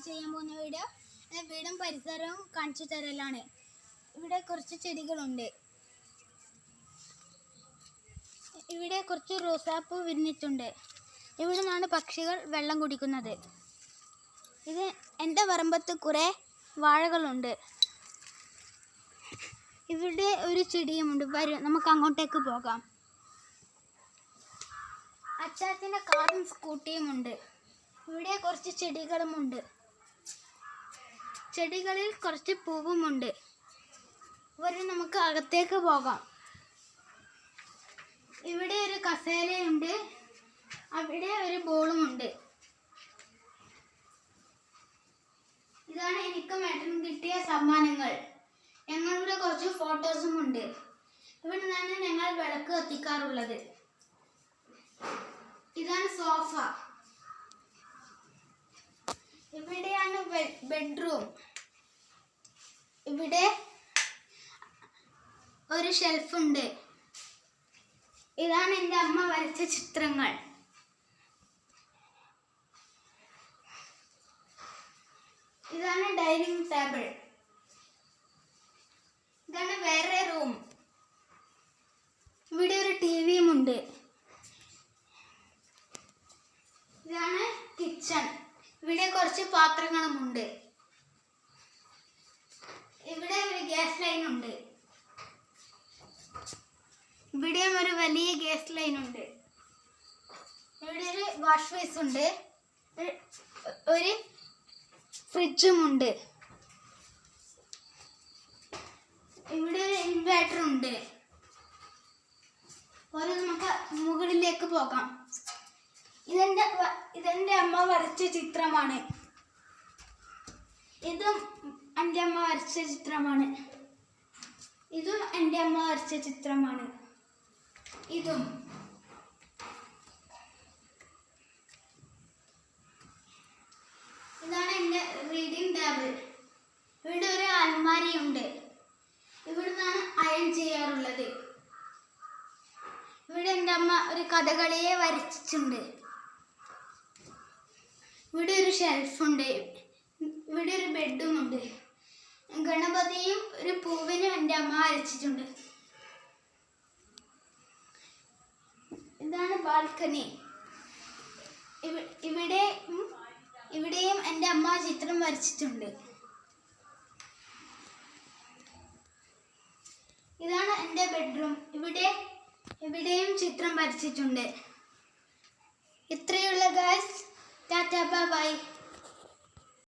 ചെയ്യാൻ പോകുന്ന വീടും പരിസരവും കാണിച്ചു തരലാണ്. ഇവിടെ കുറച്ച് ചെടികളുണ്ട്. ഇവിടെ കുറച്ച് റോസാപ്പൂ വിരിഞ്ഞിട്ടുണ്ട്. ഇവിടെ നിന്നാണ് പക്ഷികൾ വെള്ളം കുടിക്കുന്നത്. ഇത് എൻ്റെ പറമ്പത്ത് കുറേ വാഴകളുണ്ട്. ഇവിടെ ഒരു ചെടിയുമുണ്ട്. വരും, നമുക്ക് അങ്ങോട്ടേക്ക് പോകാം. അച്ചാച്ചൻ്റെ കാറും സ്കൂട്ടിയുമുണ്ട്. ഇവിടെ കുറച്ച് ചെടികളുമുണ്ട്. ചെടികളിൽ കുറച്ച് പൂവുമുണ്ട്. വരും, നമുക്ക് അകത്തേക്ക് പോകാം. ഇവിടെ ഒരു കസേരയുണ്ട്. അവിടെ ഒരു ബോളുമുണ്ട്. ഇതാണ് എനിക്കും ഏട്ടനും കിട്ടിയ സമ്മാനങ്ങൾ. ഞങ്ങളുടെ കുറച്ച് ഫോട്ടോസും ഉണ്ട്. ഇവിടെ നിന്നാണ് ഞങ്ങൾ വിളക്ക് കത്തിക്കാറുള്ളത്. ഇതാണ് സോഫ. ഇവിടെയാണ് ബെഡ്റൂം. ഇവിടെ ഒരു ഷെൽഫുണ്ട്. ഇതാണ് എൻ്റെ അമ്മ വരച്ച ചിത്രങ്ങൾ. ഇതാണ് ഡൈനിങ് ടേബിൾ. ഇതാണ് വേറെ റൂം. ഇവിടെ ഒരു ടിവിയുമുണ്ട്. ഇതാണ് കിച്ചൺ. ഇവിടെ കുറച്ച് പാത്രങ്ങളുമുണ്ട്. ഇവിടെ ഒരു ഗ്യാസ് ലൈൻ ഉണ്ട്. ഇവിടെയും ഒരു വലിയ ഗ്യാസ് ലൈൻ ഉണ്ട്. ഇവിടെ ഒരു വാഷ് ബേസ് ഉണ്ട്. ഒരു ഫ്രിഡ്ജുമുണ്ട്. ഇവിടെ ഒരു ഇൻവേർട്ടർ ഉണ്ട്. നമുക്ക് മുകളിലേക്ക് പോകാം. ഇതെൻ്റെ അമ്മ വരച്ച ചിത്രമാണ്. ഇതും എൻ്റെ അമ്മ വരച്ച ചിത്രമാണ്. ഇതും എൻ്റെ അമ്മ വരച്ച ചിത്രമാണ്. ഇതും. ഇതാണ് എൻ്റെ റീഡിംഗ് ടേബിൾ. ഇവിടെ ഒരു അൽമാരിയുണ്ട്. ഇവിടുന്നാണ് അയൺ ചെയ്യാറുള്ളത്. ഇവിടെ എൻ്റെ അമ്മ ഒരു കഥകളിയെ വരച്ചിട്ടുണ്ട്. ഇവിടെ ഒരു ഷെൽഫുണ്ട്. ഇവിടെ ഒരു ബെഡുമുണ്ട്. ഗണപതിയും ഒരു പൂവിനും എൻ്റെ അമ്മ വരച്ചിട്ടുണ്ട്. ഇതാണ് ബാൽക്കണി. ഇവിടെയും എൻ്റെ അമ്മ ചിത്രം വരച്ചിട്ടുണ്ട്. ഇതാണ് എൻ്റെ ബെഡ്റൂം. ഇവിടെയും ചിത്രം വരച്ചിട്ടുണ്ട്. ഇത്രയുള്ള ഗൈസ്. Tata, bye bye.